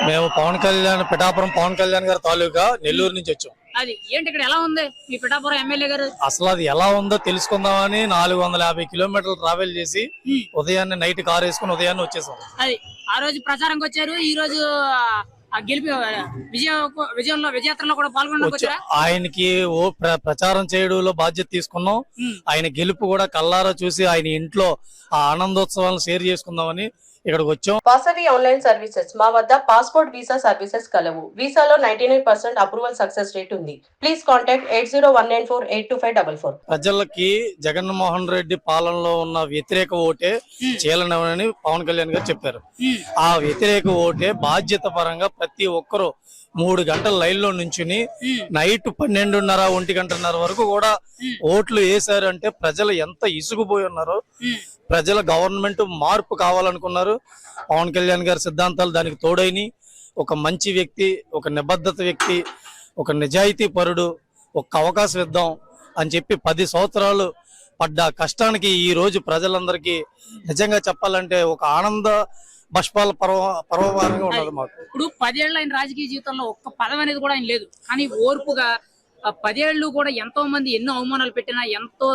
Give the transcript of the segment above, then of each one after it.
మేము పిఠాపురం పవన్ కళ్యాణ్ గారి తాలూకా నెల్లూరు నుంచి వచ్చాం. అది ఏంటి ఇక్కడ ఎలా ఉంది మీ పిఠాపురం ఎమ్మెల్యే గారు? అసలు అది ఎలా ఉందో తెలుసుకుందామని 450 కిలోమీటర్లు ట్రావెల్ చేసి ఉదయాన్నే నైట్ కార్ వేసుకుని ఉదయాన్నే వచ్చేసాం. అది ఆ రోజు ప్రచారంకి వచ్చారు, ఈ రోజు గెలిపి విజయాత్రలో కూడా పాల్గొన్నారు. ఆయనకి ప్రచారం చేయడంలో బాధ్యత తీసుకున్నాం. ఆయన గెలుపు కూడా కల్లారా చూసి ఆయన ఇంట్లో ఆ ఆనందోత్సవాలను షేర్ చేసుకుందామని ఇక్కడికి వచ్చాం. వాసవి ఆన్లైన్ సర్వీసెస్ మా వద్ద పాస్పోర్ట్ వీసా సర్వీసెస్ కలవు. వీసాలో 99% అప్రూవల్ సక్సెస్ రేట్ ఉంది. Please contact 8019482544. ప్రజలకి జగన్మోహన్ రెడ్డి పాలనలో ఉన్న వ్యతిరేక ఓటే చేయాలని పవన్ కళ్యాణ్ గారు చెప్పారు. ఆ వ్యతిరేక ఓటే బాధ్యత పరంగా ప్రతి ఒక్కరూ 3 గంటల లైన్ లో నుంచుని నైట్ 12:30 1 గంటన్నర వరకు కూడా ఓట్లు వేశారు. అంటే ప్రజలు ఎంత ఇసుకుపోయి ఉన్నారో, ప్రజల గవర్నమెంట్ మార్పు కావాలనుకున్నారు. పవన్ కళ్యాణ్ గారి సిద్ధాంతాలు దానికి తోడైని ఒక మంచి వ్యక్తి, ఒక నిబద్ధత వ్యక్తి, ఒక నిజాయితీ పరుడు, ఒక అవకాశం ఇద్దాం అని చెప్పి 10 సంవత్సరాలు పడ్డ కష్టానికి ఈ రోజు ప్రజలందరికీ నిజంగా చెప్పాలంటే ఒక ఆనంద బష్పాల పర్వవారంగా ఉన్నది మాకు. ఇప్పుడు 10 ఏళ్ళ ఆయన రాజకీయ జీవితంలో ఒక్క పదవి అనేది కూడా ఆయన లేదు, కానీ ఓర్పుగా 10 ఏళ్ళు కూడా ఎంతో మంది ఎన్నో అవమానాలు పెట్టినా, ఎంతో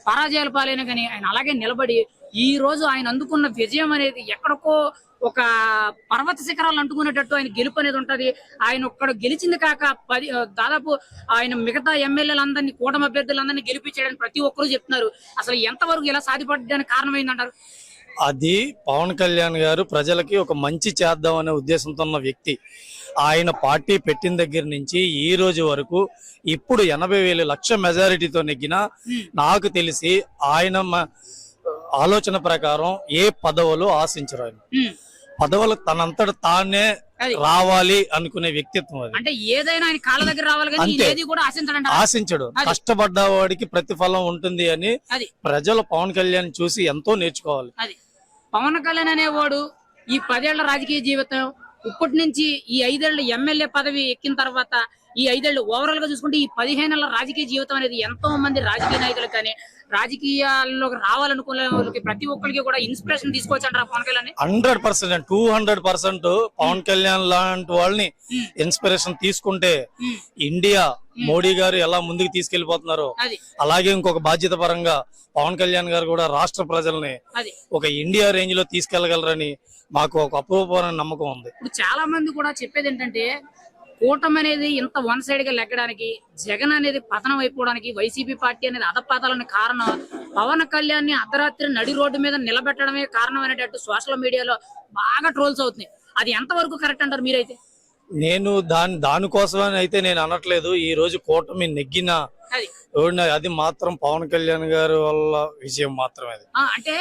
పరాజయాలు పాలైనా కానీ ఆయన అలాగే నిలబడి ఈ రోజు ఆయన అందుకున్న విజయం అనేది ఎక్కడికో ఒక పర్వత శిఖరాలు అంటుకునేటట్టు ఆయన గెలుపు అనేది ఉంటది. ఆయన ఒక్కడ గెలిచింది కాక దాదాపు ఆయన మిగతా ఎమ్మెల్యేలందరినీ, కూటమి అభ్యర్థులందరినీ గెలిపించడానికి ప్రతి ఒక్కరూ చెప్తున్నారు. అసలు ఎంతవరకు ఇలా సాధ్యపడడానికి కారణం ఏంటంటారు? అది పవన్ కళ్యాణ్ గారు ప్రజలకి ఒక మంచి చేద్దాం అనే ఉద్దేశంతో ఉన్న వ్యక్తి. ఆయన పార్టీ పెట్టిన దగ్గర నుంచి ఈ రోజు వరకు ఇప్పుడు 80,000 లక్ష మెజారిటీతో నెగ్గిన నాకు తెలిసి ఆయన ఆలోచన ప్రకారం ఏ పదవులు ఆశించరు. ఆయన పదవులు తనంతట తానే రావాలి అనుకునే వ్యక్తిత్వం అది. అంటే ఏదైనా ఆయన కాళ్ళ దగ్గర రావాలి కానీ ఏది కూడా ఆశించడు. కష్టపడ్డ వాడికి ప్రతిఫలం ఉంటుంది అని ప్రజలు పవన్ కళ్యాణ్ చూసి ఎంతో నేర్చుకోవాలి. పవన్ కళ్యాణ్ అనేవాడు ఈ 10 ఏళ్ల రాజకీయ జీవితం ఇప్పటి నుంచి ఈ 5 ఏళ్ల ఎమ్మెల్యే పదవి ఎక్కిన తర్వాత ఈ 5 ఏళ్లు ఓవరాల్ గా చూసుకుంటే ఈ 15 ఏళ్ల రాజకీయ జీవితం అనేది ఎంతో మంది రాజకీయ నాయకులు కానీ రాజకీయాల్లో రావాలనుకునే వాళ్ళకి ప్రతి ఒక్కరికి కూడా ఇన్స్పిరేషన్ తీసుకోవచ్చు అంటారా పవన్ కళ్యాణ్? 100%, 200% పవన్ కళ్యాణ్ లాంటి వాళ్ళని ఇన్స్పిరేషన్ తీసుకుంటే ఇండియా మోడీ గారు ఎలా ముందుకు తీసుకెళ్లిపోతున్నారో అలాగే ఇంకొక బాధ్యత పరంగా పవన్ కళ్యాణ్ గారు కూడా రాష్ట్ర ప్రజల్ని ఒక ఇండియా రేంజ్ లో తీసుకెళ్లగలరని మాకు ఒక అపూర్వమైన నమ్మకం ఉంది. ఇప్పుడు చాలా మంది కూడా చెప్పేది ఏంటంటే కూటమి అనేది ఇంత వన్ సైడ్ గా లెక్కడానికి, జగన్ అనేది పతనం అయిపోవడానికి, వైసీపీ పార్టీ అనేది అధపాతాలని కారణం పవన్ కళ్యాణ్ ని అర్ధరాత్రి నడి రోడ్డు మీద నిలబెట్టడమే కారణం అనేటట్టు సోషల్ మీడియాలో బాగా ట్రోల్స్ అవుతున్నాయి. అది ఎంతవరకు కరెక్ట్ అంటారు మీరైతే? నేను దానికోసమని అయితే నేను అనట్లేదు. ఈ రోజు కూటమి నెగ్గిన అది మాత్రం పవన్ కళ్యాణ్ గారి వల్ల విజయం మాత్రమే. అంటే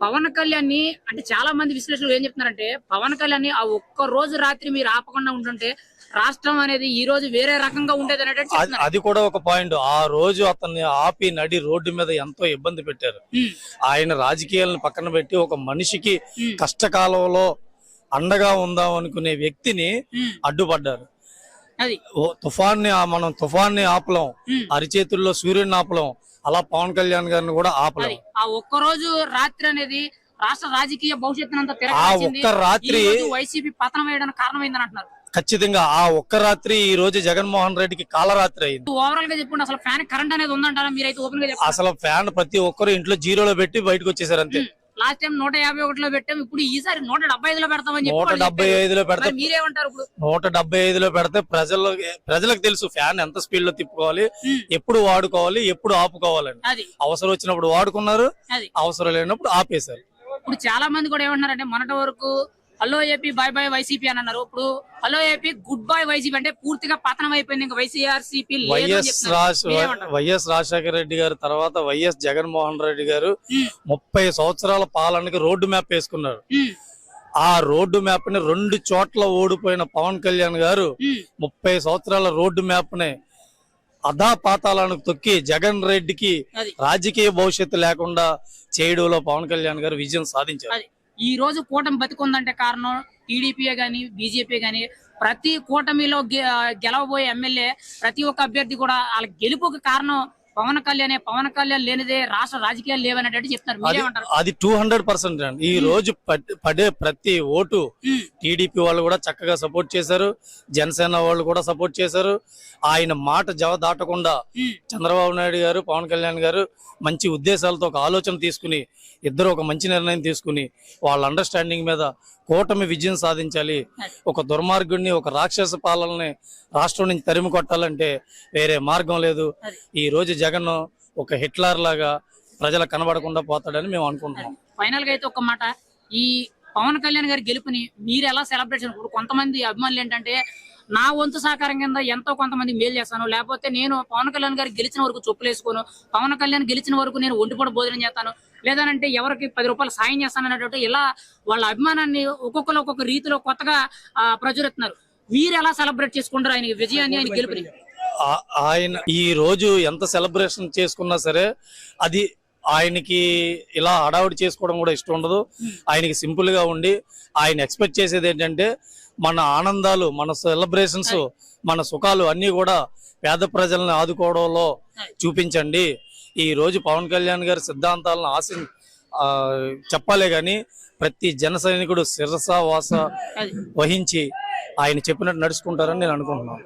పవన్ కళ్యాణ్ ని అంటే చాలా మంది విశ్లేషకులు ఏం చెప్తున్నారంటే పవన్ కళ్యాణ్ ని ఆ ఒక్క రోజు రాత్రి మీరు ఆపకుండా ఉంటుంటే రాష్ట్రం అనేది ఈ రోజు వేరే రకంగా ఉండేది అనేటట్టు. అది కూడా ఒక పాయింట్. ఆ రోజు అతన్ని ఆపి నడి రోడ్డు మీద ఎంతో ఇబ్బంది పెట్టారు. ఆయన రాజకీయాలను పక్కన పెట్టి ఒక మనిషికి కష్టకాలంలో అండగా ఉందాం అనుకునే వ్యక్తిని అడ్డుపడ్డారు. మనం తుఫాన్ని ఆపలేం, అరిచేతుల్లో సూర్యుడిని ఆపలేం, అలా పవన్ కళ్యాణ్ గారిని కూడా ఆపలేం. ఆ ఒక్క రోజు రాత్రి అనేది రాష్ట్ర రాజకీయ భవిష్యత్తునంతా వైసీపీ పతనం వేయడానికి కారణమైందని అంటున్నారు. ఖచ్చితంగా ఆ ఒక్క రాత్రి ఈ రోజు జగన్మోహన్ రెడ్డికి కాలరాత్రి అయింది. ఓవరాల్ గా చెప్పండి, అసలు ఫ్యాన్ కరెంట్ అనేది ఉందంటారా? మీరైతే ఓపెన్ గా చెప్పండి. అసలు ఫ్యాన్ ప్రతి ఒక్కరు ఇంట్లో 0లో పెట్టి బయటకు వచ్చేసారు అంతే. లాస్ట్ టైం 151లో పెట్టాం, ఇప్పుడు ఈసారి 175లో పెడతామని చెప్పి 175లో పెడితే మీరేమంటారు? ఇప్పుడు 175లో పెడితే ప్రజలకు తెలుసు ఫ్యాన్ ఎంత స్పీడ్ లో తిప్పుకోవాలి, ఎప్పుడు వాడుకోవాలి, ఎప్పుడు ఆపుకోవాలని. అవసరం వచ్చినప్పుడు వాడుకున్నారు, అవసరం లేనప్పుడు ఆపేశారు. ఇప్పుడు చాలా మంది కూడా ఏమంటున్నారంటే మొన్నటి వరకు hello AP by by YCP అని అన్నారు. ఇప్పుడు hello AP good bye YCP అంటే పూర్తిగా పతనం అయిపోయింది. ఇంకా వైసీఆర్సీపీ వైఎస్ రాజశేఖర రెడ్డి గారు తర్వాత వైఎస్ జగన్మోహన్ రెడ్డి గారు 30 సంవత్సరాల పాలనకి రోడ్డు మ్యాప్ వేసుకున్నారు. ఆ రోడ్డు మ్యాప్ ని 2 చోట్ల ఓడిపోయిన పవన్ కళ్యాణ్ గారు 30 సంవత్సరాల రోడ్డు మ్యాప్ ని అధాపాతాలను తొక్కి జగన్ రెడ్డికి రాజకీయ భవిష్యత్తు లేకుండా చేయడంలో పవన్ కళ్యాణ్ గారు విజయం సాధించారు. ఈ రోజు కూటమి బతికుందంటే కారణం టీడీపీ గానీ బీజేపీ గానీ ప్రతి కూటమిలో గెలవబోయే ఎమ్మెల్యే ప్రతి ఒక్క అభ్యర్థి కూడా వాళ్ళ గెలుపుకి కారణం పవన్ కళ్యాణ్ లేనిదే రాష్ట్ర రాజకీయాలు లేవనేటట్టు చెప్తున్నారు. మీరేమంటారు? అది 200% అండి. ఈ రోజు పడే ప్రతి ఓటు టీడీపీ వాళ్ళు కూడా చక్కగా సపోర్ట్ చేశారు, జనసేన వాళ్ళు కూడా సపోర్ట్ చేశారు. ఆయన మాట దాటకుండా చంద్రబాబు నాయుడు గారు, పవన్ కళ్యాణ్ గారు మంచి ఉద్దేశాలతో ఒక ఆలోచన తీసుకుని ఇద్దరు ఒక మంచి నిర్ణయం తీసుకుని వాళ్ళ అండర్స్టాండింగ్ మీద కూటమి విజయం సాధించాలి. ఒక దుర్మార్గుడిని, ఒక రాక్షస పాలనని రాష్ట్రం నుంచి తరిమి కొట్టాలంటే వేరే మార్గం లేదు. ఈ రోజు జగన్ ఒక హిట్లర్ లాగా ప్రజలకు కనబడకుండా పోతాడని మేము అనుకుంటున్నాం. ఫైనల్ గా అయితే ఒక మాట, ఈ పవన్ కళ్యాణ్ గారి గెలుపుని మీరు ఎలా సెలబ్రేషన్? ఇప్పుడు కొంతమంది అభిమానులు ఏంటంటే నా వంతు సహకారం కింద ఎంతో కొంతమంది మేలు చేస్తాను, లేకపోతే నేను పవన్ కళ్యాణ్ గారు గెలిచిన వరకు చొప్పులేసుకోను, పవన్ కళ్యాణ్ గెలిచిన వరకు నేను ఒంటిపూట భోజనం చేస్తాను, లేదంటే ఎవరికి 10 రూపాయలు సాయం చేస్తాను అన్నట్టు ఇలా వాళ్ళ అభిమానాన్ని ఒక్కొక్కరు ఒక్కొక్క రీతిలో కొత్తగా ప్రచురిస్తున్నారు. మీరు ఎలా సెలబ్రేట్ చేసుకుంటారు ఆయన విజయాన్ని, ఆయన గెలుపుని? ఆయన ఈ రోజు ఎంత సెలబ్రేషన్ చేసుకున్నా సరే అది ఆయనకి ఇలా హడావుడి చేసుకోవడం కూడా ఇష్టం ఉండదు. ఆయనకి సింపుల్ గా ఉండి ఆయన ఎక్స్పెక్ట్ చేసేది ఏంటంటే మన ఆనందాలు, మన సెలబ్రేషన్స్, మన సుఖాలు అన్ని కూడా పేద ప్రజల్ని ఆదుకోవడంలో చూపించండి. ఈ రోజు పవన్ కళ్యాణ్ గారి సిద్ధాంతాలను చెప్పాలే గాని ప్రతి జన సైనికుడు శిరస వాస వహించి ఆయన చెప్పినట్టు నడుచుకుంటారని నేను అనుకుంటున్నాను.